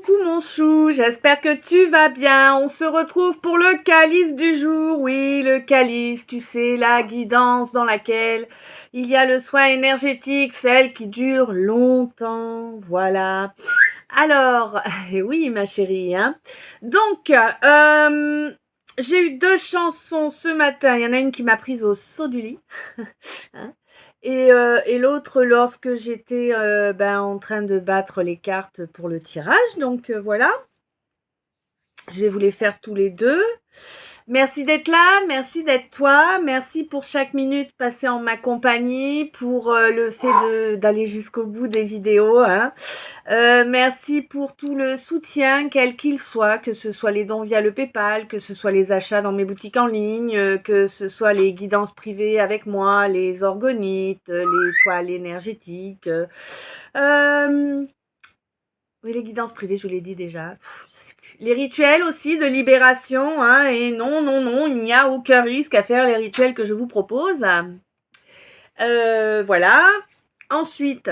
Coucou mon chou, j'espère que tu vas bien. On se retrouve pour le calice du jour. Oui, le calice, tu sais, la guidance dans laquelle il y a le soin énergétique, celle qui dure longtemps. Voilà. Alors, oui ma chérie, hein. Donc, j'ai eu deux chansons ce matin. Il y en a une qui m'a prise au saut du lit. Hein. Et l'autre lorsque j'étais en train de battre les cartes pour le tirage. Donc voilà, je vais vous les faire tous les deux. Merci d'être là, merci d'être toi, merci pour chaque minute passée en ma compagnie, pour le fait d'aller jusqu'au bout des vidéos. Hein. Merci pour tout le soutien, quel qu'il soit, que ce soit les dons via le PayPal, que ce soit les achats dans mes boutiques en ligne, que ce soit les guidances privées avec moi, les orgonites, les toiles énergétiques. Oui, les guidances privées, je vous l'ai dit déjà. Je sais plus. Les rituels aussi de libération. Hein, et non, non, non, il n'y a aucun risque à faire les rituels que je vous propose. Voilà. Ensuite,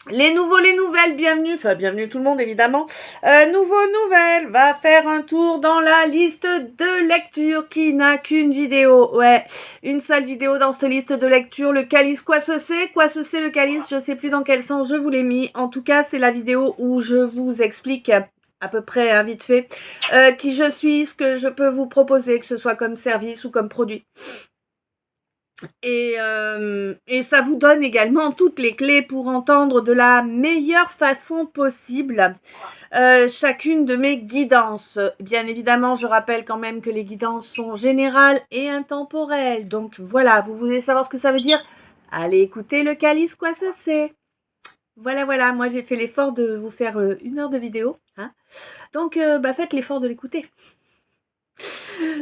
les nouveaux, les nouvelles, bienvenue, enfin bienvenue tout le monde évidemment. Nouvelles, va faire un tour dans la liste de lecture qui n'a qu'une vidéo. Ouais, une seule vidéo dans cette liste de lecture. Le calice, quoi ce c'est le calice, je sais plus dans quel sens je vous l'ai mis. En tout cas, c'est la vidéo où je vous explique à peu près, hein, vite fait, qui je suis, ce que je peux vous proposer, que ce soit comme service ou comme produit. Et ça vous donne également toutes les clés pour entendre de la meilleure façon possible chacune de mes guidances. Bien évidemment, je rappelle quand même que les guidances sont générales et intemporelles. Donc voilà, vous voulez savoir ce que ça veut dire? Allez écouter le calice, quoi ça c'est. Voilà, moi j'ai fait l'effort de vous faire 1 heure de vidéo. Hein. Donc faites l'effort de l'écouter.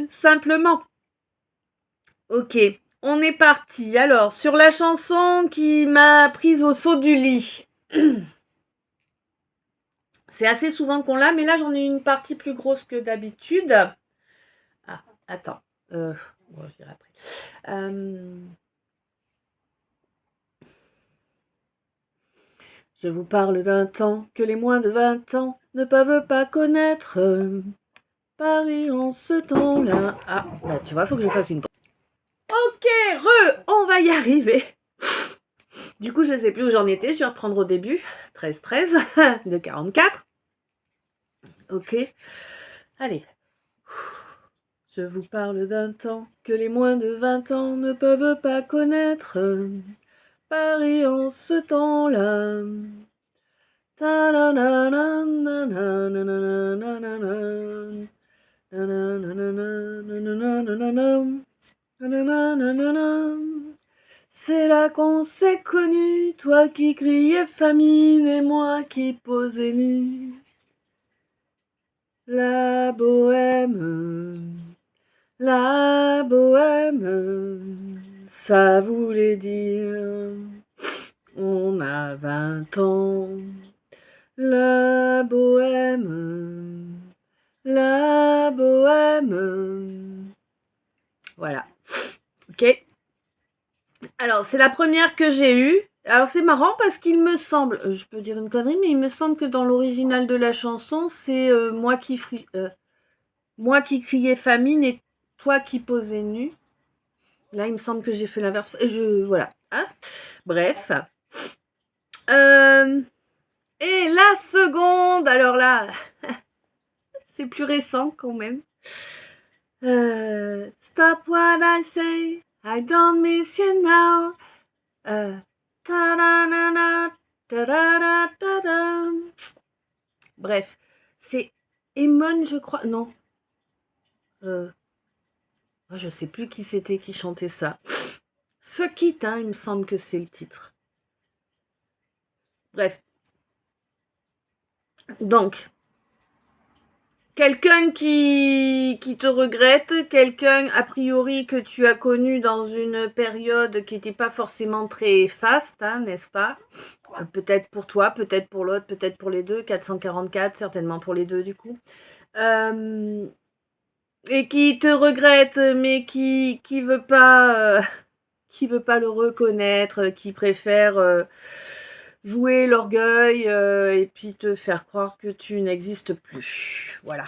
Simplement. Ok. On est parti. Alors, sur la chanson qui m'a prise au saut du lit. C'est assez souvent qu'on l'a, mais là, j'en ai une partie plus grosse que d'habitude. Ah, attends. Bon, je dirai après. Je vous parle d'un temps que les moins de 20 ans ne peuvent pas connaître. Paris en ce temps-là. Ah, bah, tu vois, faut que je fasse une pause. Ok, on va y arriver. Du coup, je ne sais plus où j'en étais. Je vais reprendre au début. 13-13 de 44. Ok. Allez. Je vous parle d'un temps que les moins de 20 ans ne peuvent pas connaître. Paris en ce temps-là. C'est là qu'on s'est connus, toi qui criais famine et moi qui posais nu. La bohème, ça voulait dire on a 20 ans. La bohème. Voilà. Ok. Alors, c'est la première que j'ai eue. Alors, c'est marrant parce qu'il me semble, je peux dire une connerie, mais il me semble que dans l'original de la chanson, c'est moi qui criais famine et toi qui posais nu. Là, il me semble que j'ai fait l'inverse. Voilà. Hein. Bref. Et la seconde, alors là, c'est plus récent quand même. Stop what I say, I don't miss you now. Bref, c'est Emon, je crois. Non. Je sais plus qui c'était qui chantait ça. Fuck it, hein, il me semble que c'est le titre. Bref. Donc, quelqu'un qui te regrette, quelqu'un a priori que tu as connu dans une période qui n'était pas forcément très faste, hein, n'est-ce pas? Peut-être pour toi, peut-être pour l'autre, peut-être pour les deux, 444, certainement pour les deux du coup. Et qui te regrette, mais qui veut pas le reconnaître, qui préfère jouer l'orgueil et puis te faire croire que tu n'existes plus. Voilà.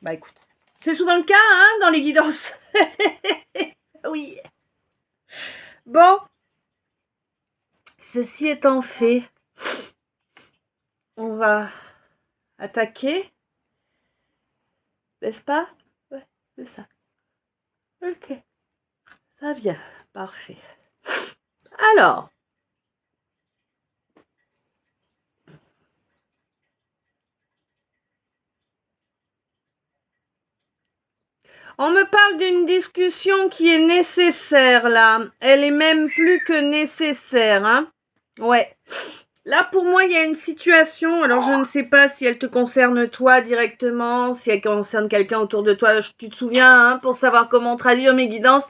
Bah écoute, c'est souvent le cas hein, dans les guidances. Oui. Bon, ceci étant fait, on va attaquer, n'est-ce pas? Ouais, c'est ça. Ok, ça vient, parfait. Alors, on me parle d'une discussion qui est nécessaire là. Elle est même plus que nécessaire, hein? Ouais. Là, pour moi, il y a une situation, alors je ne sais pas si elle te concerne toi directement, si elle concerne quelqu'un autour de toi, tu te souviens, hein, pour savoir comment traduire mes guidances,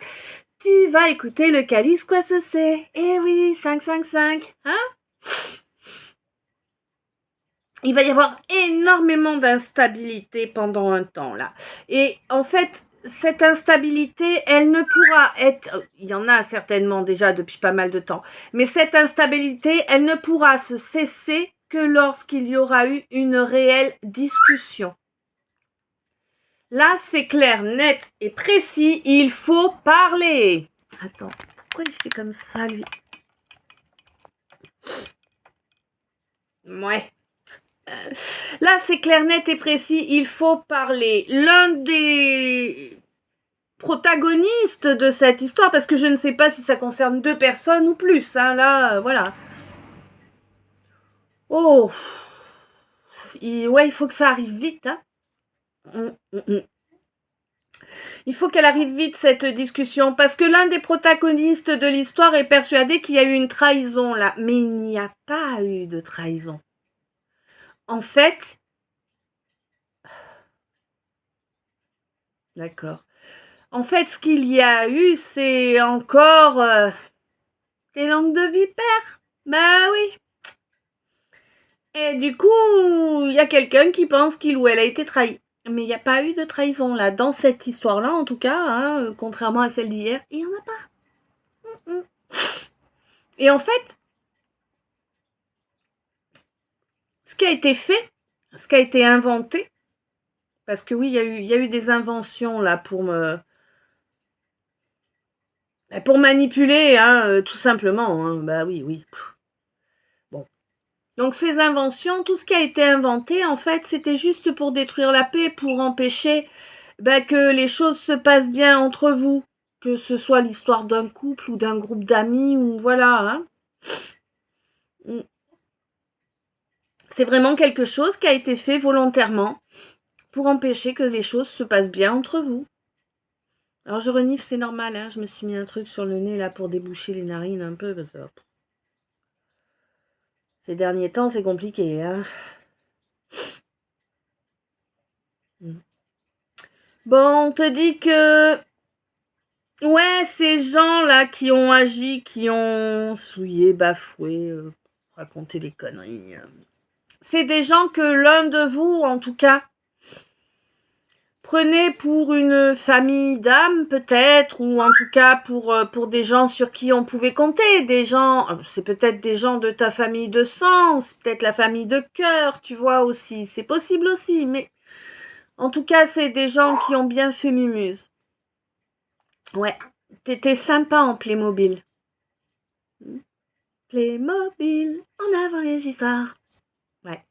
tu vas écouter le calice, quoi ce c'est. Eh oui, 555, hein? Il va y avoir énormément d'instabilité pendant un temps, là. Et en fait, cette instabilité, elle ne pourra être, il y en a certainement déjà depuis pas mal de temps, mais cette instabilité, elle ne pourra se cesser que lorsqu'il y aura eu une réelle discussion. Là, c'est clair, net et précis, il faut parler. Attends, pourquoi il fait comme ça, lui? Ouais. Là, c'est clair, net et précis, il faut parler. L'un des protagonistes de cette histoire, parce que je ne sais pas si ça concerne 2 personnes ou plus, hein, là, voilà. Oh, ouais, il faut que ça arrive vite, hein. Il faut qu'elle arrive vite, cette discussion, parce que l'un des protagonistes de l'histoire est persuadé qu'il y a eu une trahison, là. Mais il n'y a pas eu de trahison. En fait... D'accord. En fait, ce qu'il y a eu, c'est encore des langues de vipère. Bah oui. Et du coup, il y a quelqu'un qui pense qu'il ou elle a été trahi. Mais il n'y a pas eu de trahison là. Dans cette histoire-là, en tout cas, hein, contrairement à celle d'hier, il n'y en a pas. Et en fait, ce qui a été fait, ce qui a été inventé, parce que oui, il y a eu des inventions là pour manipuler, hein, tout simplement. Hein. Bah oui, oui. Bon. Donc ces inventions, tout ce qui a été inventé, en fait, c'était juste pour détruire la paix, pour empêcher que les choses se passent bien entre vous, que ce soit l'histoire d'un couple ou d'un groupe d'amis, ou voilà. Hein. C'est vraiment quelque chose qui a été fait volontairement pour empêcher que les choses se passent bien entre vous. Alors je renifle, c'est normal, hein, je me suis mis un truc sur le nez là pour déboucher les narines un peu, parce que ces derniers temps c'est compliqué. Hein. Bon, on te dit que... Ouais, ces gens-là qui ont agi, qui ont souillé, bafoué, raconté des conneries. C'est des gens que l'un de vous, en tout cas, prenez pour une famille d'âmes peut-être, ou en tout cas pour des gens sur qui on pouvait compter. Des gens, c'est peut-être des gens de ta famille de sang, ou c'est peut-être la famille de cœur, tu vois aussi. C'est possible aussi, mais en tout cas, c'est des gens qui ont bien fait mumuse. Ouais, t'étais sympa en Playmobil. Playmobil, en avant les histoires. Ouais,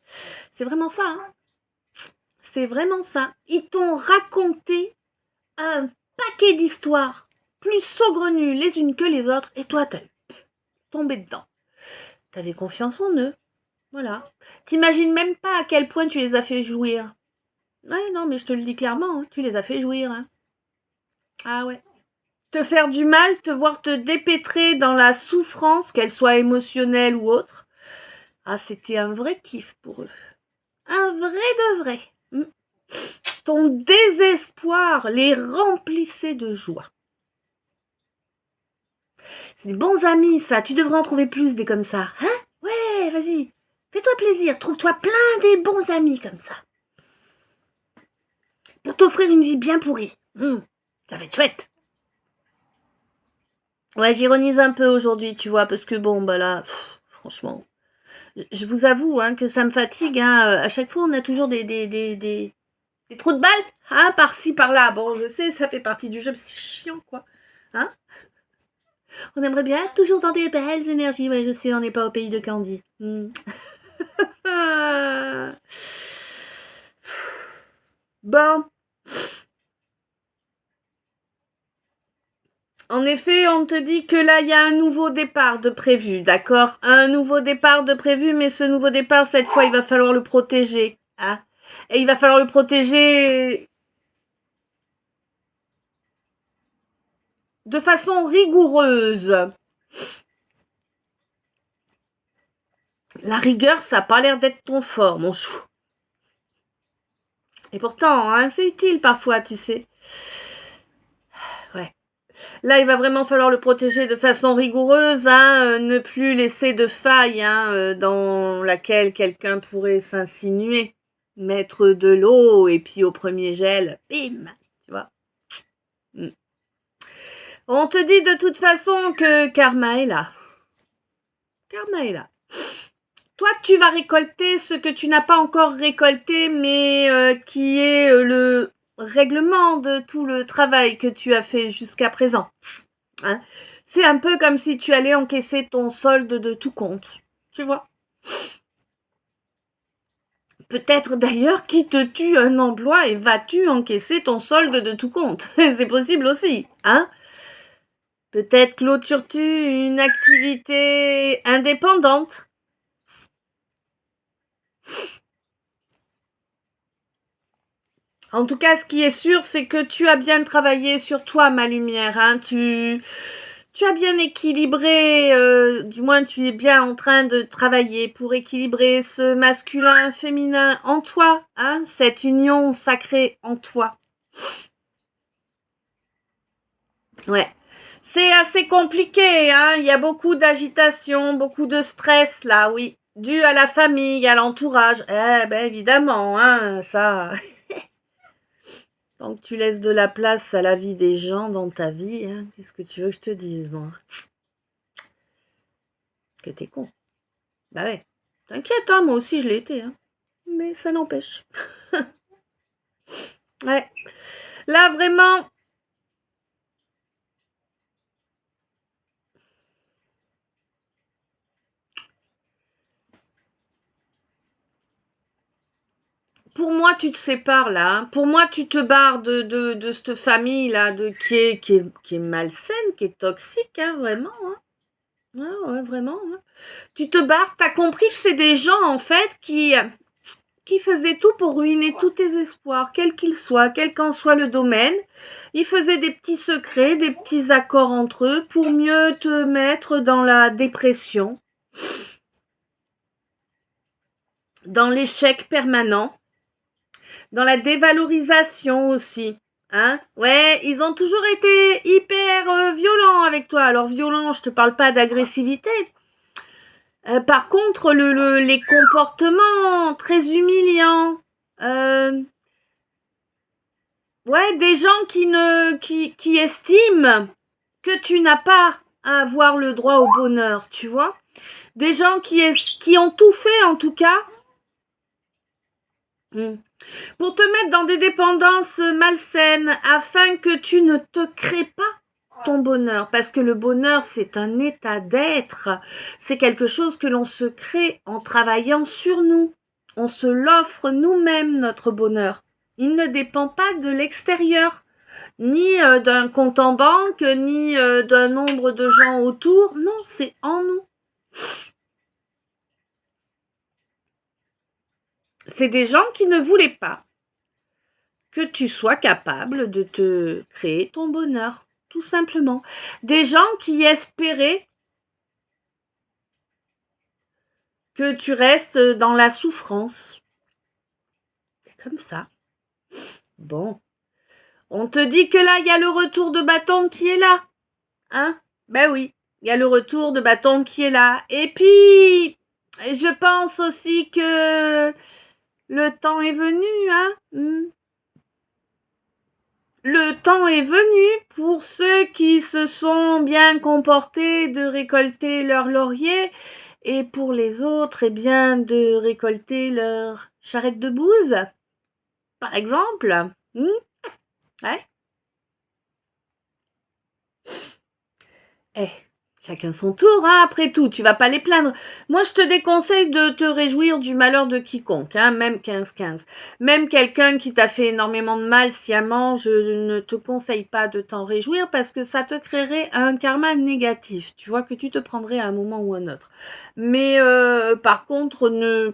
c'est vraiment ça. Hein. C'est vraiment ça. Ils t'ont raconté un paquet d'histoires, plus saugrenues les unes que les autres, et toi, t'as tombé dedans. T'avais confiance en eux. Voilà. T'imagines même pas à quel point tu les as fait jouir. Ouais, non, mais je te le dis clairement, hein, tu les as fait jouir. Hein. Ah ouais. Te faire du mal, te voir te dépêtrer dans la souffrance, qu'elle soit émotionnelle ou autre. Ah, c'était un vrai kiff pour eux. Un vrai de vrai. Ton désespoir les remplissait de joie. C'est des bons amis, ça. Tu devrais en trouver plus des comme ça. Hein? Ouais, vas-y. Fais-toi plaisir. Trouve-toi plein des bons amis comme ça. Pour t'offrir une vie bien pourrie. Ça va être chouette. Ouais, j'ironise un peu aujourd'hui, tu vois, parce que bon, bah là, franchement, Je vous avoue hein, que ça me fatigue. Hein. À chaque fois, on a toujours des trous de balles, hein, par-ci, par-là. Bon, je sais, ça fait partie du jeu, mais c'est chiant, quoi. Hein? On aimerait bien être toujours dans des belles énergies. Ouais, je sais, on n'est pas au pays de Candy. Bon. En effet, on te dit que là, il y a un nouveau départ de prévu, d'accord? Un nouveau départ de prévu, mais ce nouveau départ, cette fois, il va falloir le protéger. Hein? Et il va falloir le protéger de façon rigoureuse. La rigueur, ça n'a pas l'air d'être ton fort, mon chou. Et pourtant, hein, c'est utile parfois, tu sais. Ouais. Là, il va vraiment falloir le protéger de façon rigoureuse, hein, ne plus laisser de faille hein, dans laquelle quelqu'un pourrait s'insinuer. Mettre de l'eau et puis au premier gel, bim, tu vois. On te dit de toute façon que karma est là. Karma est là. Toi, tu vas récolter ce que tu n'as pas encore récolté, mais qui est le règlement de tout le travail que tu as fait jusqu'à présent. Hein? C'est un peu comme si tu allais encaisser ton solde de tout compte. Tu vois? Peut-être d'ailleurs quittes-tu un emploi et vas-tu encaisser ton solde de tout compte. C'est possible aussi, hein? Peut-être clôtures-tu une activité indépendante. En tout cas, ce qui est sûr, c'est que tu as bien travaillé sur toi, ma lumière. Hein. Tu as bien équilibré, du moins tu es bien en train de travailler pour équilibrer ce masculin-féminin en toi, hein, cette union sacrée en toi. Ouais. C'est assez compliqué, hein. Il y a beaucoup d'agitation, beaucoup de stress là, oui. Dû à la famille, à l'entourage. Eh ben évidemment, hein, ça... Tant que tu laisses de la place à la vie des gens dans ta vie, hein, qu'est-ce que tu veux que je te dise, moi? Que t'es con. Bah ouais. T'inquiète, hein, moi aussi je l'ai été, hein. Mais ça n'empêche. Ouais. Là, vraiment... Pour moi, tu te sépares là. Hein. Pour moi, tu te barres de cette famille là, qui est malsaine, qui est toxique, hein, vraiment. Hein. Ouais, vraiment. Hein. Tu te barres, t'as compris que c'est des gens en fait qui faisaient tout pour ruiner tous tes espoirs, quels qu'ils soient, quel qu'en soit le domaine. Ils faisaient des petits secrets, des petits accords entre eux pour mieux te mettre dans la dépression, dans l'échec permanent, dans la dévalorisation aussi. Hein? Ouais, ils ont toujours été hyper violents avec toi. Alors violent, je te parle pas d'agressivité. Par contre, les comportements très humiliants. Ouais, des gens qui estiment que tu n'as pas à avoir le droit au bonheur, tu vois. Des gens qui ont tout fait, en tout cas, pour te mettre dans des dépendances malsaines afin que tu ne te crées pas ton bonheur. Parce que le bonheur, c'est un état d'être. C'est quelque chose que l'on se crée en travaillant sur nous. On se l'offre nous-mêmes, notre bonheur. Il ne dépend pas de l'extérieur, ni d'un compte en banque, ni d'un nombre de gens autour. Non, c'est en nous. C'est des gens qui ne voulaient pas que tu sois capable de te créer ton bonheur, tout simplement. Des gens qui espéraient que tu restes dans la souffrance. C'est comme ça. Bon. On te dit que là, il y a le retour de bâton qui est là. Hein? Ben oui, il y a le retour de bâton qui est là. Et puis, je pense aussi que le temps est venu, hein? Le temps est venu pour ceux qui se sont bien comportés de récolter leur laurier Et pour les autres, eh bien, de récolter leur charrette de bouse, par exemple. Ouais. Eh, chacun son tour, hein, après tout, tu vas pas les plaindre. Moi, je te déconseille de te réjouir du malheur de quiconque, hein, même 15-15. Même quelqu'un qui t'a fait énormément de mal sciemment, je ne te conseille pas de t'en réjouir parce que ça te créerait un karma négatif, tu vois, que tu te prendrais à un moment ou un autre. Mais par contre, ne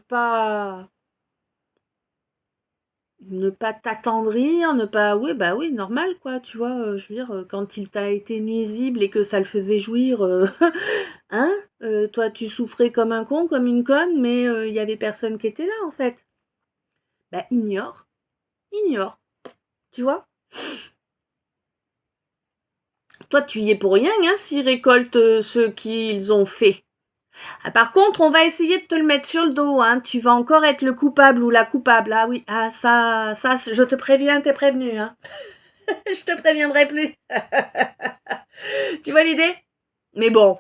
pas t'attendrir, ne pas oui, bah oui, normal quoi, tu vois, je veux dire, quand il t'a été nuisible et que ça le faisait jouir, hein, toi tu souffrais comme un con, comme une conne, mais il y avait personne qui était là en fait. Bah ignore, tu vois? Toi tu y es pour rien, hein, s'ils récoltent, ce qu'ils ont fait. Ah, par contre, on va essayer de te le mettre sur le dos, hein, tu vas encore être le coupable ou la coupable. Ah oui, ah ça je te préviens, tu prévenu, hein. Je te préviendrai plus. Tu vois l'idée? Mais bon,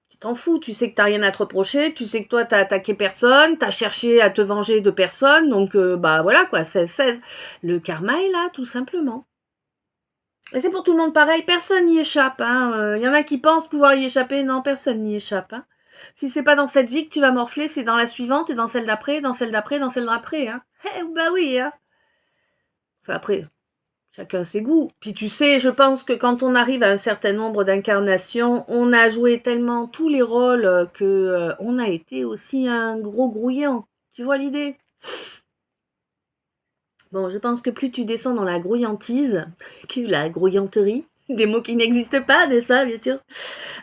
tu t'en fous, tu sais que t'as rien à te reprocher, tu sais que toi t'as attaqué personne, t'as cherché à te venger de personne, donc bah voilà quoi, 16-16. Le karma est là, tout simplement. Et c'est pour tout le monde pareil, personne n'y échappe. Hein. Y en a qui pensent pouvoir y échapper, non, personne n'y échappe. Hein. Si c'est pas dans cette vie que tu vas morfler, c'est dans la suivante, et dans celle d'après, dans celle d'après, dans celle d'après. Hein. Eh, bah oui, hein. Enfin après, chacun ses goûts. Puis tu sais, je pense que quand on arrive à un certain nombre d'incarnations, on a joué tellement tous les rôles que on a été aussi un gros grouillant. Tu vois l'idée? Bon, je pense que plus tu descends dans la grouillantise, que la grouillanterie, des mots qui n'existent pas, n'est-ce pas, bien sûr.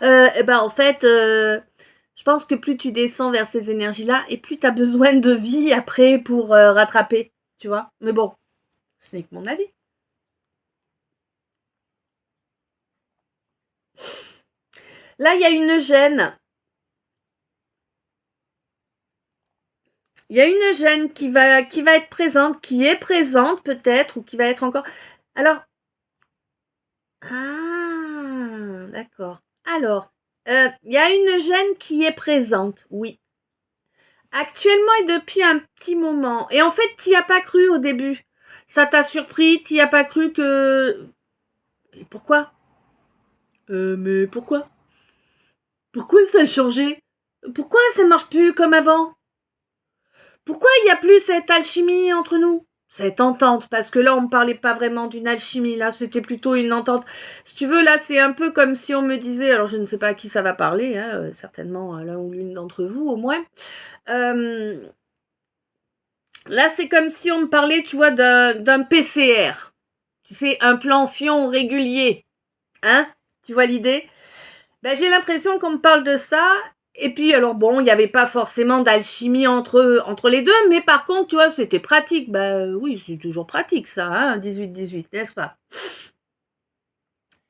Et ben en fait, je pense que plus tu descends vers ces énergies-là, et plus tu as besoin de vie après pour rattraper, tu vois. Mais bon, ce n'est que mon avis. Là, il y a une gêne. Il y a une gêne qui va être présente, qui est présente peut-être, ou qui va être encore. Alors, ah, d'accord. Alors, il y a une gêne qui est présente, oui. Actuellement et depuis un petit moment. Et en fait, t'y as pas cru au début. Ça t'a surpris, t'y as pas cru que. Et pourquoi? Mais pourquoi? Pourquoi ça a changé? Pourquoi ça marche plus comme avant? Pourquoi il n'y a plus cette alchimie entre nous? Cette entente, parce que là, on ne parlait pas vraiment d'une alchimie, là, c'était plutôt une entente. Si tu veux, là, c'est un peu comme si on me disait, alors je ne sais pas à qui ça va parler, hein, certainement à l'un ou l'une d'entre vous, au moins. Là, c'est comme si on me parlait, tu vois, d'un PCR. Tu sais, un plan fion régulier. Hein? Tu vois l'idée? Ben, j'ai l'impression qu'on me parle de ça. Et puis, alors bon, il n'y avait pas forcément d'alchimie entre les deux, mais par contre, tu vois, c'était pratique. Ben oui, c'est toujours pratique ça, hein, 18-18, n'est-ce pas?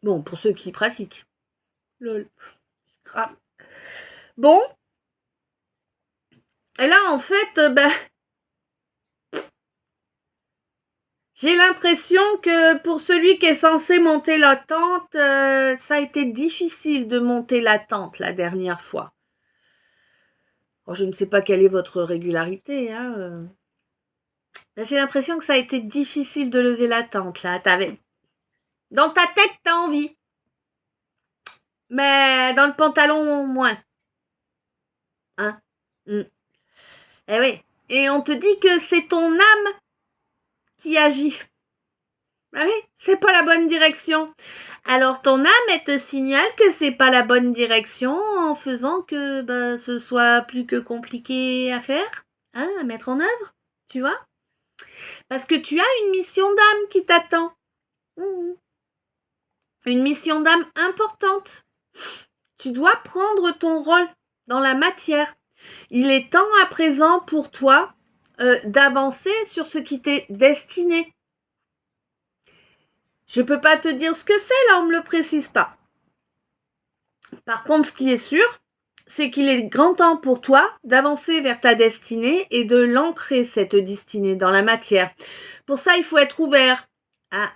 Bon, pour ceux qui pratiquent. Lol. Grave. Bon, et là, en fait, ben, j'ai l'impression que pour celui qui est censé monter la tente, ça a été difficile de monter la tente la dernière fois. Oh, je ne sais pas quelle est votre régularité, hein. J'ai l'impression que ça a été difficile de lever la tente, là. Dans ta tête, t'as envie. Mais dans le pantalon, moins. Hein? Mm. Eh oui. Et on te dit que c'est ton âme qui agit. Ah oui, c'est pas la bonne direction. Alors ton âme, elle te signale que c'est pas la bonne direction en faisant que ce soit plus que compliqué à faire, hein, à mettre en œuvre, tu vois? Parce que tu as une mission d'âme qui t'attend. Mmh. Une mission d'âme importante. Tu dois prendre ton rôle dans la matière. Il est temps à présent pour toi d'avancer sur ce qui t'est destiné. Je peux pas te dire ce que c'est, là, on me le précise pas. Par contre, ce qui est sûr, c'est qu'il est grand temps pour toi d'avancer vers ta destinée et de l'ancrer, cette destinée, dans la matière. Pour ça, il faut être ouvert. Ah,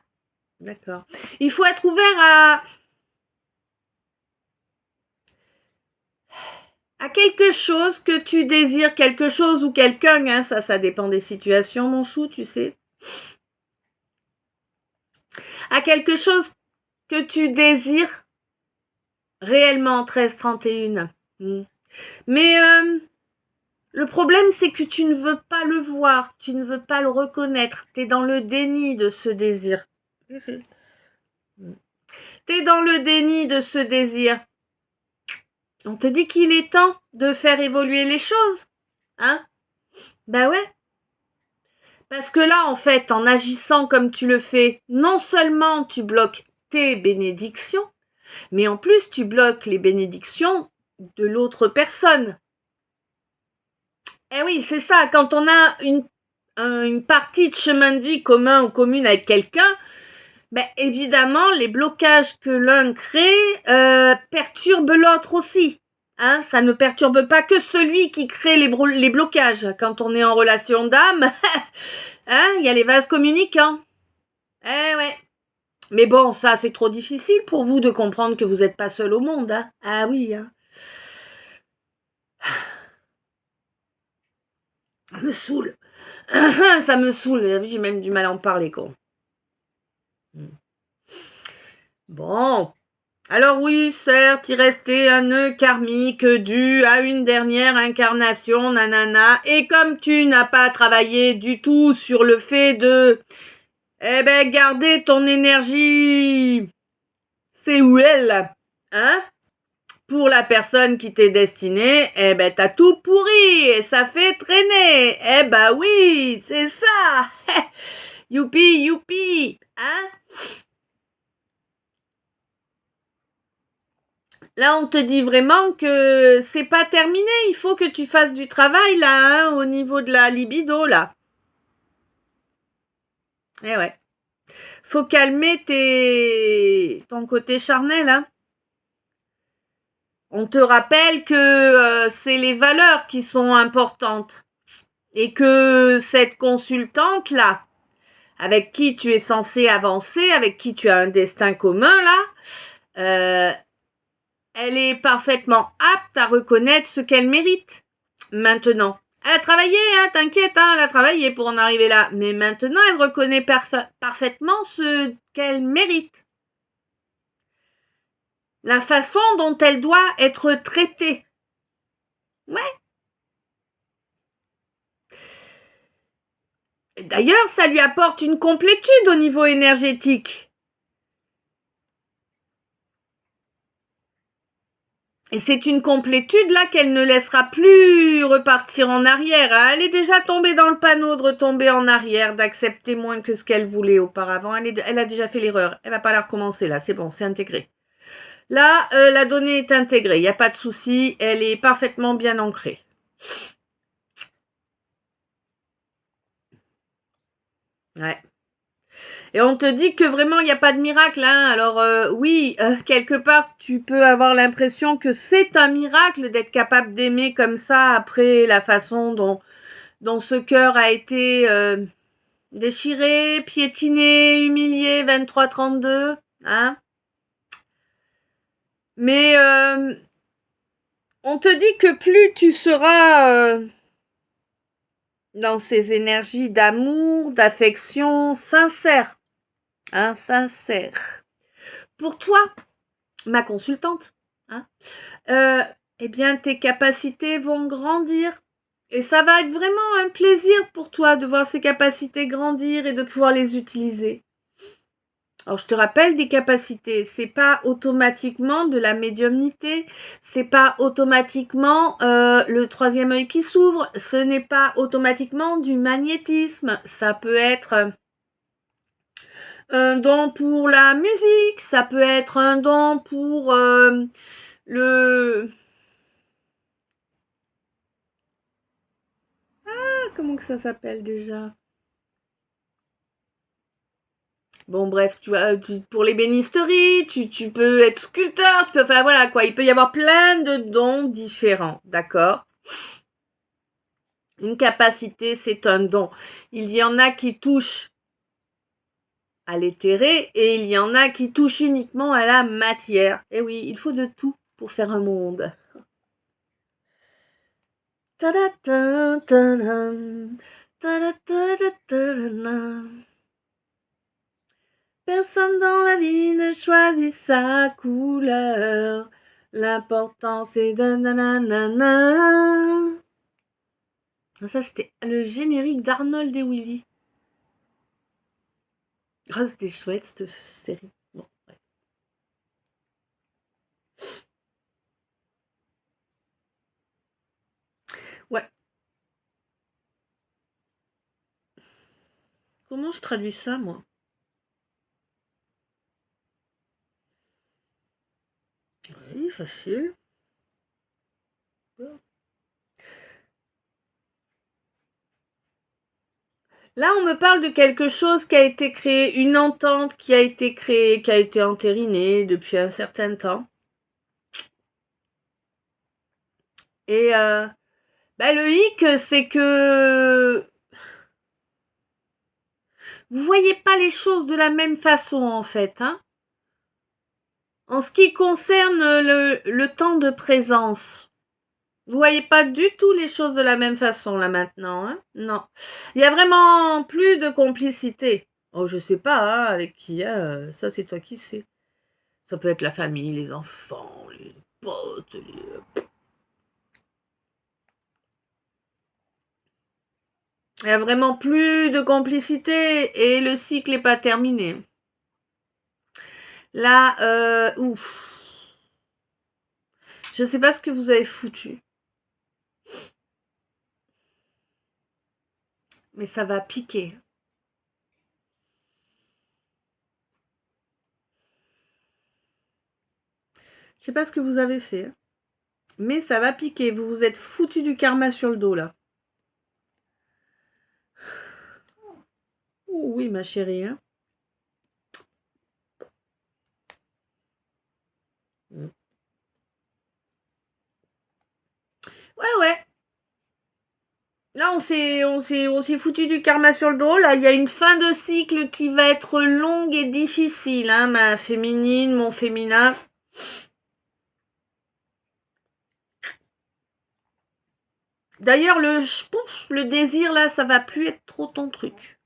d'accord. Il faut être ouvert à quelque chose que tu désires, quelque chose ou quelqu'un, hein, ça dépend des situations, mon chou, tu sais. À quelque chose que tu désires réellement, 13-31. Mais le problème, c'est que tu ne veux pas le voir, tu ne veux pas le reconnaître, tu es dans le déni de ce désir. T'es dans le déni de ce désir. On te dit qu'il est temps de faire évoluer les choses, hein? Ben ouais. Parce que là, en fait, en agissant comme tu le fais, non seulement tu bloques tes bénédictions, mais en plus tu bloques les bénédictions de l'autre personne. Eh oui, c'est ça, quand on a une partie de chemin de vie commun ou commune avec quelqu'un, ben évidemment, les blocages que l'un crée perturbent l'autre aussi. Hein, ça ne perturbe pas que celui qui crée les blocages. Quand on est en relation d'âme, hein, il y a les vases communicants. Eh ouais. Mais bon, ça, c'est trop difficile pour vous de comprendre que vous n'êtes pas seul au monde. Hein. Ah oui. Hein. Ça me saoule. Ça me saoule. J'ai même du mal à en parler, quoi. Bon. Alors oui, certes, il restait un nœud karmique dû à une dernière incarnation, nanana. Et comme tu n'as pas travaillé du tout sur le fait de, garder ton énergie, c'est où elle, hein, pour la personne qui t'est destinée, t'as tout pourri et ça fait traîner. Oui, c'est ça. Youpi, youpi, hein. Là, on te dit vraiment que c'est pas terminé. Il faut que tu fasses du travail, là, hein, au niveau de la libido, là. Eh ouais. Faut calmer ton côté charnel, hein. On te rappelle que c'est les valeurs qui sont importantes. Et que cette consultante-là, avec qui tu es censé avancer, avec qui tu as un destin commun, là, elle est parfaitement apte à reconnaître ce qu'elle mérite. Maintenant, elle a travaillé, hein, t'inquiète, hein, elle a travaillé pour en arriver là. Mais maintenant, elle reconnaît parfaitement ce qu'elle mérite. La façon dont elle doit être traitée. Ouais. D'ailleurs, ça lui apporte une complétude au niveau énergétique. Et c'est une complétude là qu'elle ne laissera plus repartir en arrière. Hein. Elle est déjà tombée dans le panneau de retomber en arrière, d'accepter moins que ce qu'elle voulait auparavant. Elle a déjà fait l'erreur. Elle va pas la recommencer là. C'est bon, c'est intégré. Là, la donnée est intégrée. Il n'y a pas de souci. Elle est parfaitement bien ancrée. Ouais. Et on te dit que vraiment il n'y a pas de miracle. Hein. Alors oui, quelque part tu peux avoir l'impression que c'est un miracle d'être capable d'aimer comme ça après la façon dont ce cœur a été déchiré, piétiné, humilié, 23-32. Hein. Mais on te dit que plus tu seras dans ces énergies d'amour, d'affection sincère, hein, sincère. Pour toi, ma consultante, hein, tes capacités vont grandir. Et ça va être vraiment un plaisir pour toi de voir ces capacités grandir et de pouvoir les utiliser. Alors, je te rappelle des capacités, c'est pas automatiquement de la médiumnité, c'est pas automatiquement le troisième œil qui s'ouvre, ce n'est pas automatiquement du magnétisme, ça peut être un don pour la musique, ça peut être un don pour le... Ah, comment que ça s'appelle déjà? Bon, bref, tu vois, pour l'ébénisterie, tu peux être sculpteur, tu peux faire, voilà quoi, il peut y avoir plein de dons différents, d'accord? Une capacité, c'est un don. Il y en a qui touchent à l'éthéré et il y en a qui touchent uniquement à la matière. Et oui, il faut de tout pour faire un monde. Personne dans la vie ne choisit sa couleur. L'important c'est de nanana. Ça c'était le générique d'Arnold et Willy. Ah, c'était chouette cette série. Bon, ouais. Ouais. Comment je traduis ça, moi? Oui, facile. Là, on me parle de quelque chose qui a été créé, une entente qui a été créée, qui a été entérinée depuis un certain temps. Et le hic, c'est que vous voyez pas les choses de la même façon, en fait. Hein. En ce qui concerne le temps de présence, vous voyez pas du tout les choses de la même façon, là, maintenant. Hein. Non. Il y a vraiment plus de complicité. Oh, je sais pas hein, avec qui. Hein. Ça, c'est toi qui sais. Ça peut être la famille, les enfants, les potes, Il y a vraiment plus de complicité et le cycle n'est pas terminé. Là, ouf. Je sais pas ce que vous avez foutu. Mais ça va piquer. Je sais pas ce que vous avez fait. Mais ça va piquer. Vous vous êtes foutu du karma sur le dos, là. Oh, oui, ma chérie. Hein. Ouais. Là, on s'est foutu du karma sur le dos. Là, il y a une fin de cycle qui va être longue et difficile. Hein, ma féminine, mon féminin. D'ailleurs, le désir, là, ça va plus être trop ton truc.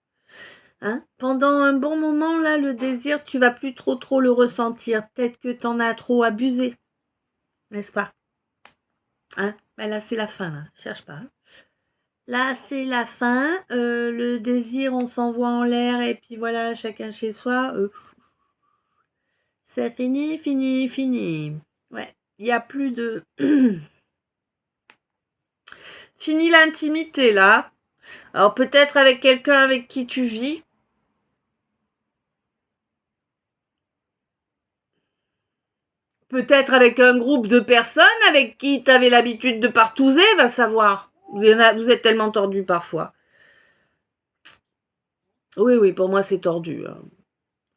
Hein pendant un bon moment, là, le désir, tu vas plus trop le ressentir. Peut-être que t'en as trop abusé. N'est-ce pas? Hein là, c'est la fin, là. Cherche pas. Hein là, c'est la fin. Le désir, on s'envoie en l'air et puis voilà, chacun chez soi. C'est fini. Ouais, il n'y a plus de... Fini l'intimité, là. Alors peut-être avec quelqu'un avec qui tu vis. Peut-être avec un groupe de personnes avec qui tu avais l'habitude de partouzer, va savoir. Vous êtes tellement tordus parfois. Oui, pour moi c'est tordu. Hein.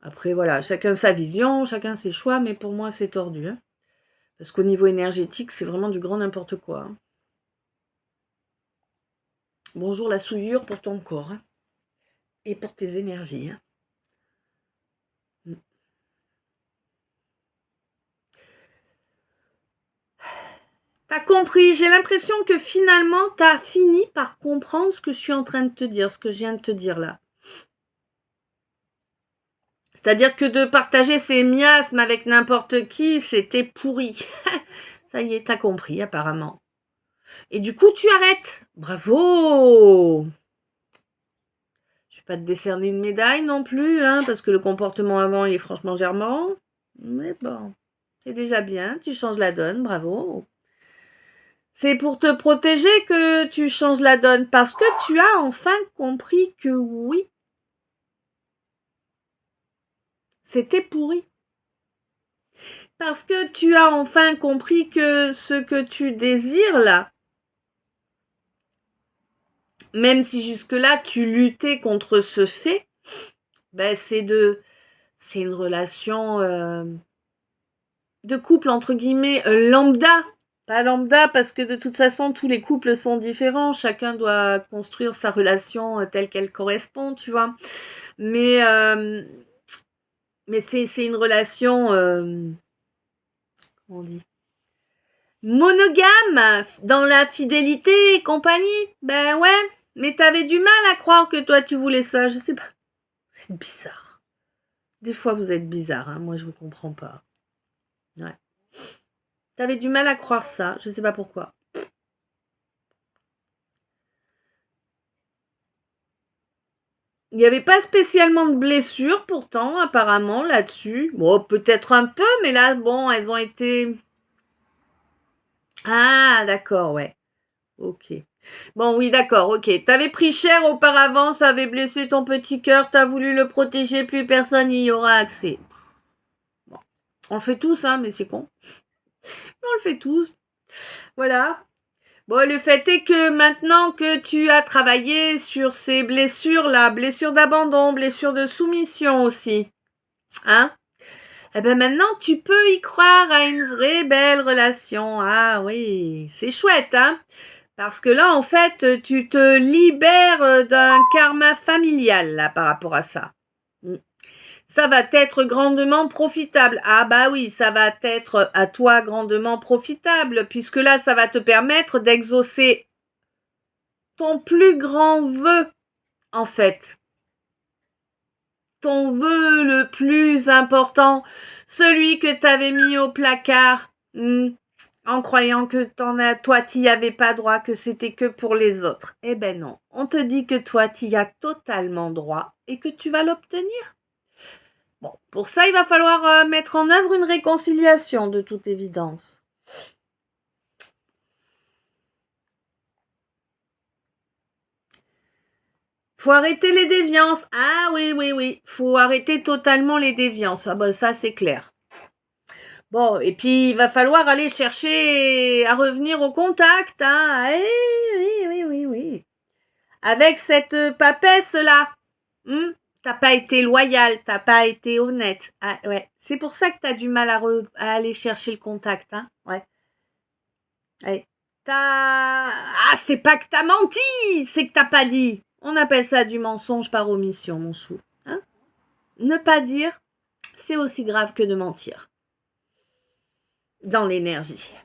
Après voilà, chacun sa vision, chacun ses choix, mais pour moi c'est tordu. Hein. Parce qu'au niveau énergétique, c'est vraiment du grand n'importe quoi. Hein. Bonjour la souillure pour ton corps. Hein. Et pour tes énergies. Hein. T'as compris, j'ai l'impression que finalement, t'as fini par comprendre ce que je suis en train de te dire, ce que je viens de te dire là. C'est-à-dire que de partager ses miasmes avec n'importe qui, c'était pourri. Ça y est, t'as compris apparemment. Et du coup, tu arrêtes. Bravo. Je vais pas te décerner une médaille non plus, hein, parce que le comportement avant, il est franchement germant. Mais bon, c'est déjà bien, tu changes la donne, bravo. C'est pour te protéger que tu changes la donne, parce que tu as enfin compris que oui, c'était pourri. Parce que tu as enfin compris que ce que tu désires là, même si jusque-là tu luttais contre ce fait, c'est une relation de couple entre guillemets lambda. Pas lambda parce que de toute façon tous les couples sont différents, chacun doit construire sa relation telle qu'elle correspond, tu vois. Mais c'est une relation, comment on dit, monogame dans la fidélité et compagnie. Ben ouais, mais t'avais du mal à croire que toi tu voulais ça, je sais pas. C'est bizarre. Des fois vous êtes bizarre, hein, moi je vous comprends pas. Ouais. T'avais du mal à croire ça, je sais pas pourquoi. Il n'y avait pas spécialement de blessures pourtant, apparemment, là-dessus. Bon, peut-être un peu, mais là, bon, elles ont été... Ah, d'accord, ouais. Ok. Bon, oui, d'accord, ok. T'avais pris cher auparavant, ça avait blessé ton petit cœur, t'as voulu le protéger, plus personne n'y aura accès. Bon. On le fait tous, hein, mais c'est con. Mais on le fait tous. Voilà. Bon, le fait est que maintenant que tu as travaillé sur ces blessures-là, blessures d'abandon, blessures de soumission aussi, hein, eh ben maintenant tu peux y croire à une vraie belle relation. Ah oui, c'est chouette, hein? Parce que là, en fait, tu te libères d'un karma familial, là, par rapport à ça. Mm. Ça va t'être grandement profitable. Ah bah oui, ça va t'être à toi grandement profitable, puisque là, ça va te permettre d'exaucer ton plus grand vœu, en fait. Ton vœu le plus important, celui que t'avais mis au placard, en croyant que toi t'y avais pas droit, que c'était que pour les autres. Eh ben non, on te dit que toi t'y as totalement droit et que tu vas l'obtenir. Bon, pour ça il va falloir mettre en œuvre une réconciliation de toute évidence. Faut arrêter les déviances. Ah oui, oui, oui. Faut arrêter totalement les déviances. Ah ben ça c'est clair. Bon, et puis il va falloir aller chercher à revenir au contact, hein. Eh, oui, oui, oui, oui. Avec cette papesse-là. T'as pas été loyal, t'as pas été honnête. Ah, ouais. C'est pour ça que t'as du mal à aller chercher le contact, hein. Ouais. Ouais. Ah, c'est pas que t'as menti, c'est que t'as pas dit. On appelle ça du mensonge par omission, mon chou. Hein. Ne pas dire, c'est aussi grave que de mentir. Dans l'énergie.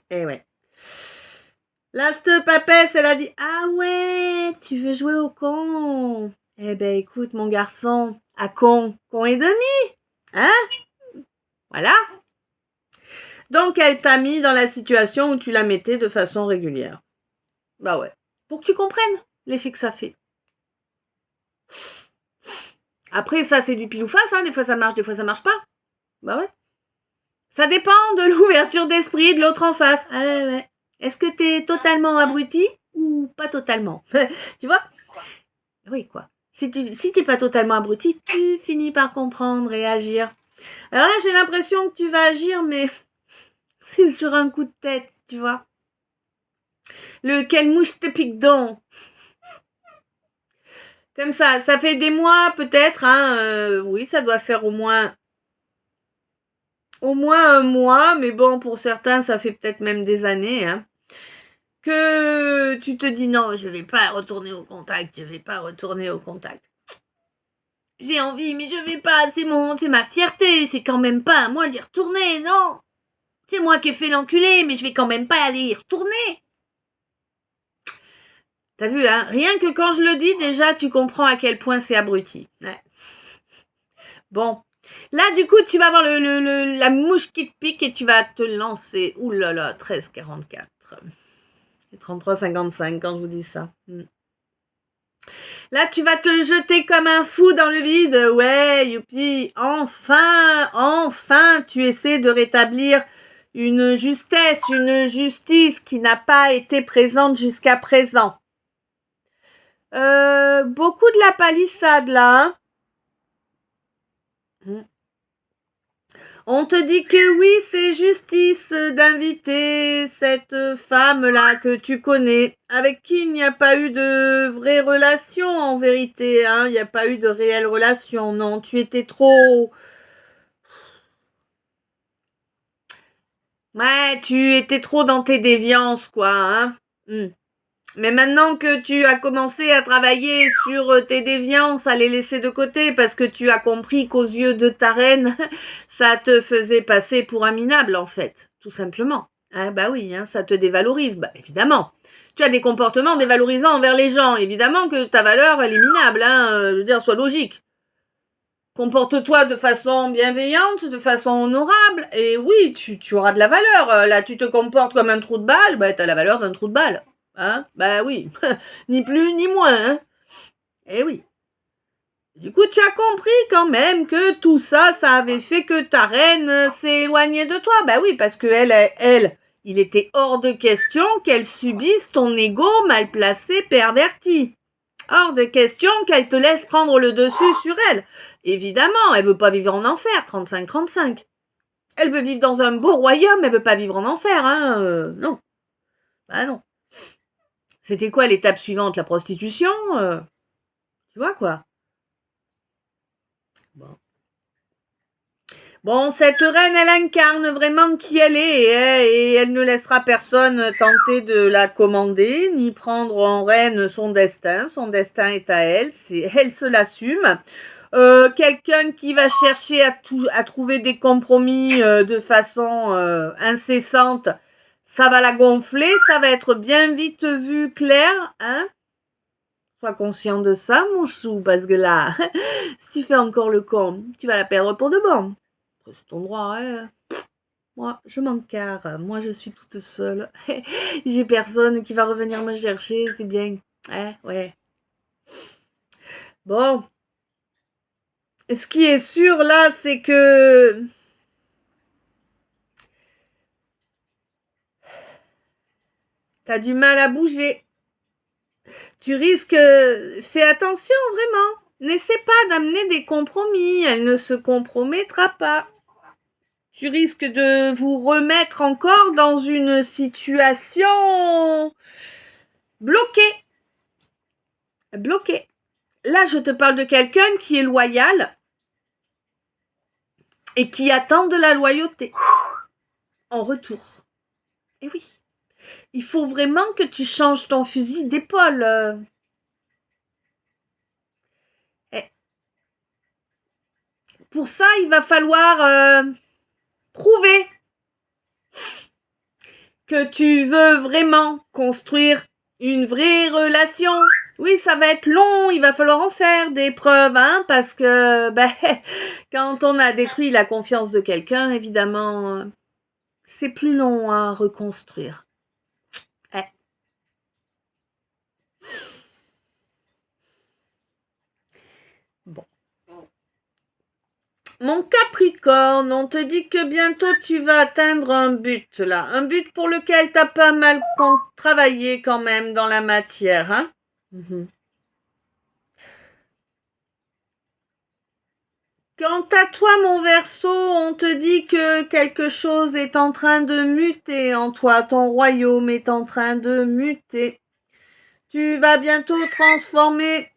Eh ouais. Là, cette papesse, elle a dit « Ah ouais, tu veux jouer au con ?» Eh ben écoute, mon garçon, à con et demi, hein. Voilà. Donc, elle t'a mis dans la situation où tu la mettais de façon régulière. Bah ouais. Pour que tu comprennes l'effet que ça fait. Après, ça, c'est du pile ou face, hein. Des fois, ça marche, des fois, ça marche pas. Bah ouais. Ça dépend de l'ouverture d'esprit de l'autre en face. Ah ouais. Est-ce que t'es totalement abruti ou pas totalement? Tu vois? Oui, quoi. Si t'es pas totalement abruti, tu finis par comprendre et agir. Alors là, j'ai l'impression que tu vas agir, mais c'est sur un coup de tête, tu vois. Quelle mouche te pique donc? Comme ça fait des mois peut-être, hein. Oui, ça doit faire au moins un mois, mais bon, pour certains, ça fait peut-être même des années, hein. Que tu te dis non, je vais pas retourner au contact, je vais pas retourner au contact. J'ai envie, mais je vais pas, c'est ma fierté, c'est quand même pas à moi d'y retourner, non. C'est moi qui ai fait l'enculé, mais je vais quand même pas aller y retourner. T'as vu, hein? Rien que quand je le dis, déjà, tu comprends à quel point c'est abruti. Ouais. Bon. Là, du coup, tu vas avoir la mouche qui te pique et tu vas te lancer. Ouh là là, 13,44. Et 33,55 quand je vous dis ça. Là, tu vas te jeter comme un fou dans le vide. Ouais, youpi. Enfin, tu essaies de rétablir une justesse, une justice qui n'a pas été présente jusqu'à présent. Beaucoup de la palissade, là. On te dit que oui, c'est justice d'inviter cette femme-là que tu connais, avec qui il n'y a pas eu de vraie relation en vérité, hein. Il n'y a pas eu de réelle relation, non. Tu étais trop... Ouais, tu étais trop dans tes déviances, quoi, hein. Mais maintenant que tu as commencé à travailler sur tes déviances, à les laisser de côté parce que tu as compris qu'aux yeux de ta reine, ça te faisait passer pour un minable en fait, tout simplement. Ah bah oui, hein, ça te dévalorise, bah évidemment. Tu as des comportements dévalorisants envers les gens, évidemment que ta valeur elle est minable, hein, je veux dire, sois logique. Comporte-toi de façon bienveillante, de façon honorable, et oui, tu auras de la valeur. Là, tu te comportes comme un trou de balle, bah t'as la valeur d'un trou de balle. Hein? Bah oui, ni plus ni moins. Hein? Eh oui. Du coup, tu as compris quand même que tout ça, ça avait fait que ta reine s'est éloignée de toi. Bah oui, parce que elle, il était hors de question qu'elle subisse ton ego mal placé, perverti. Hors de question qu'elle te laisse prendre le dessus sur elle. Évidemment, elle veut pas vivre en enfer, 35-35. Elle veut vivre dans un beau royaume, elle veut pas vivre en enfer, hein. Non. Bah non. C'était quoi l'étape suivante? La prostitution? Tu vois quoi? Bon. Bon, cette reine, elle incarne vraiment qui elle est, et elle ne laissera personne tenter de la commander, ni prendre en reine son destin. Son destin est à elle, elle se l'assume. Quelqu'un qui va chercher à trouver des compromis de façon incessante, ça va la gonfler, ça va être bien vite vu clair, hein. Sois conscient de ça, mon chou, parce que là, si tu fais encore le con, tu vas la perdre pour de bon. C'est ton droit, hein. Moi, je m'en carre. Moi, je suis toute seule. J'ai personne qui va revenir me chercher, c'est bien. Hein, ouais. Bon. Ce qui est sûr, là, c'est que t'as du mal à bouger. Tu risques... Fais attention, vraiment. N'essaie pas d'amener des compromis. Elle ne se compromettra pas. Tu risques de vous remettre encore dans une situation bloquée. Bloquée. Là, je te parle de quelqu'un qui est loyal et qui attend de la loyauté en retour. Et oui, il faut vraiment que tu changes ton fusil d'épaule. Pour ça, il va falloir prouver que tu veux vraiment construire une vraie relation. Oui, ça va être long, il va falloir en faire des preuves, hein, parce que quand on a détruit la confiance de quelqu'un, évidemment, c'est plus long à reconstruire. Bon. Mon Capricorne, on te dit que bientôt tu vas atteindre un but là, un but pour lequel t'as pas mal travaillé quand même dans la matière, hein. Quant à toi, mon Verseau, on te dit que quelque chose est en train de muter en toi, ton royaume est en train de muter. Tu vas bientôt transformer...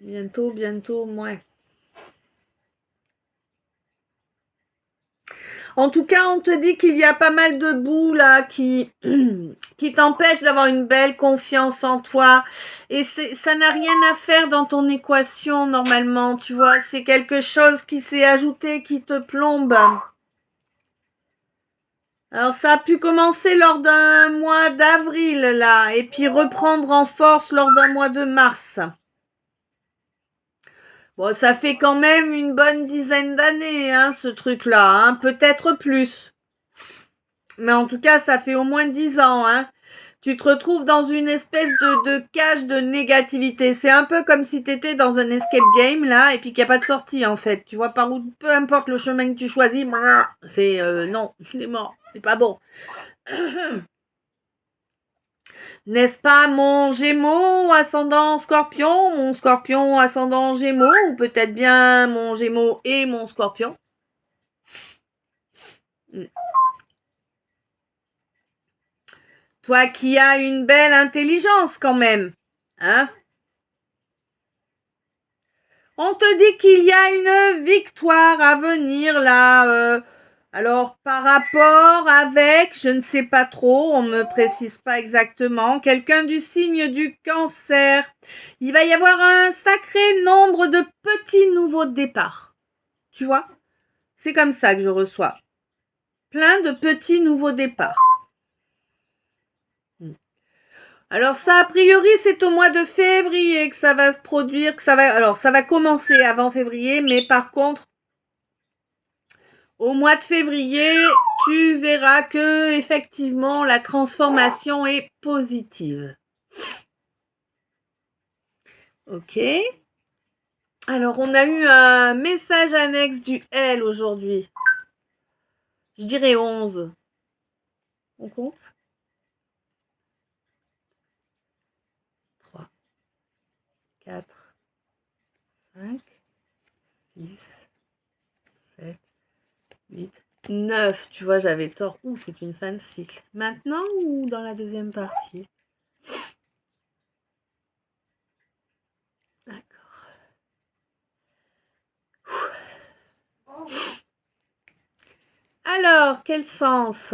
Bientôt, moins. En tout cas, on te dit qu'il y a pas mal de boue là qui t'empêchent d'avoir une belle confiance en toi. Et ça n'a rien à faire dans ton équation normalement, tu vois. C'est quelque chose qui s'est ajouté, qui te plombe. Alors ça a pu commencer lors d'un mois d'avril là, et puis reprendre en force lors d'un mois de mars. Bon, ça fait quand même une bonne dizaine d'années, hein, ce truc-là, hein, peut-être plus. Mais en tout cas, ça fait au moins 10 ans, hein. Tu te retrouves dans une espèce de cage de négativité. C'est un peu comme si tu étais dans un escape game, là, et puis qu'il n'y a pas de sortie, en fait. Tu vois, par où, peu importe le chemin que tu choisis, c'est, non, c'est mort, c'est pas bon. N'est-ce pas mon Gémeaux ascendant Scorpion, mon Scorpion ascendant Gémeaux, ou peut-être bien mon Gémeaux et mon Scorpion? Toi qui as une belle intelligence quand même, hein? On te dit qu'il y a une victoire à venir là. Alors, par rapport avec, je ne sais pas trop, on me précise pas exactement, quelqu'un du signe du Cancer. Il va y avoir un sacré nombre de petits nouveaux départs. Tu vois? C'est comme ça que je reçois. Plein de petits nouveaux départs. Alors ça, a priori, c'est au mois de février que ça va se produire, alors ça va commencer avant février, mais par contre, au mois de février, tu verras que effectivement la transformation est positive. Ok. Alors on a eu un message annexe du L aujourd'hui. Je dirais 11. On compte 3, 4, 5, 6, 7, 8, 9. Tu vois, j'avais tort. Ouh, c'est une fin de cycle. Maintenant ou dans la deuxième partie? D'accord. Alors, quel sens?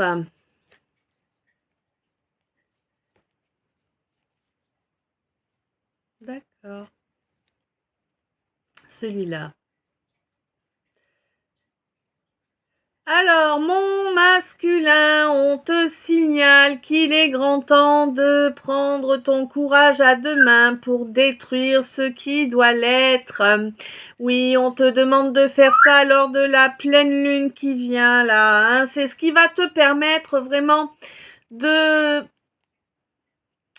D'accord. Celui-là. Alors, mon masculin, on te signale qu'il est grand temps de prendre ton courage à deux mains pour détruire ce qui doit l'être. Oui, on te demande de faire ça lors de la pleine lune qui vient là. Hein. C'est ce qui va te permettre vraiment de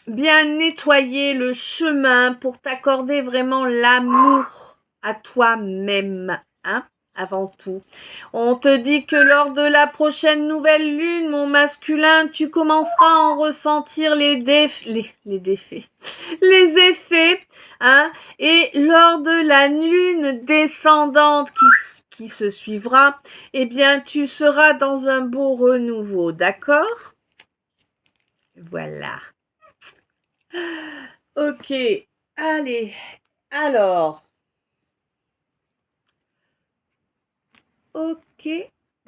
bien nettoyer le chemin pour t'accorder vraiment l'amour à toi-même. Hein. Avant tout. On te dit que lors de la prochaine nouvelle lune, mon masculin, tu commenceras à en ressentir les effets, hein, et lors de la lune descendante qui se suivra, eh bien, tu seras dans un beau renouveau, d'accord? Voilà. Ok, allez, alors... Ok,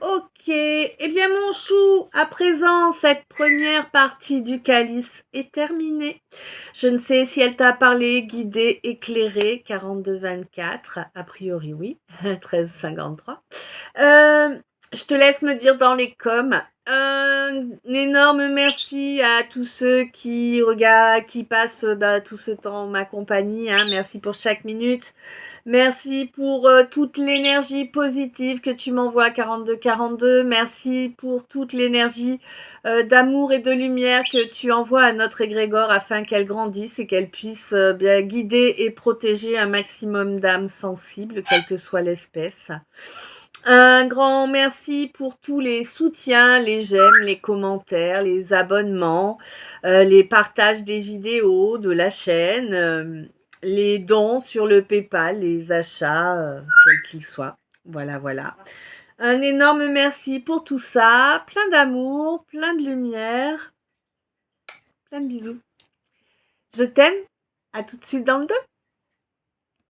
ok. Eh bien, mon chou, à présent, cette première partie du calice est terminée. Je ne sais si elle t'a parlé, guidé, éclairé, 42-24. A priori, oui. 13-53. Je te laisse me dire dans les coms. Un énorme merci à tous ceux qui regardent, qui passent tout ce temps en ma compagnie. Hein. Merci pour chaque minute. Merci pour toute l'énergie positive que tu m'envoies à 42-42. Merci pour toute l'énergie d'amour et de lumière que tu envoies à notre égrégore afin qu'elle grandisse et qu'elle puisse bien guider et protéger un maximum d'âmes sensibles, quelle que soit l'espèce. Un grand merci pour tous les soutiens, les j'aime, les commentaires, les abonnements, les partages des vidéos de la chaîne, les dons sur le PayPal, les achats, quels qu'ils soient. Voilà, voilà. Un énorme merci pour tout ça. Plein d'amour, plein de lumière, plein de bisous. Je t'aime. À tout de suite dans le 2.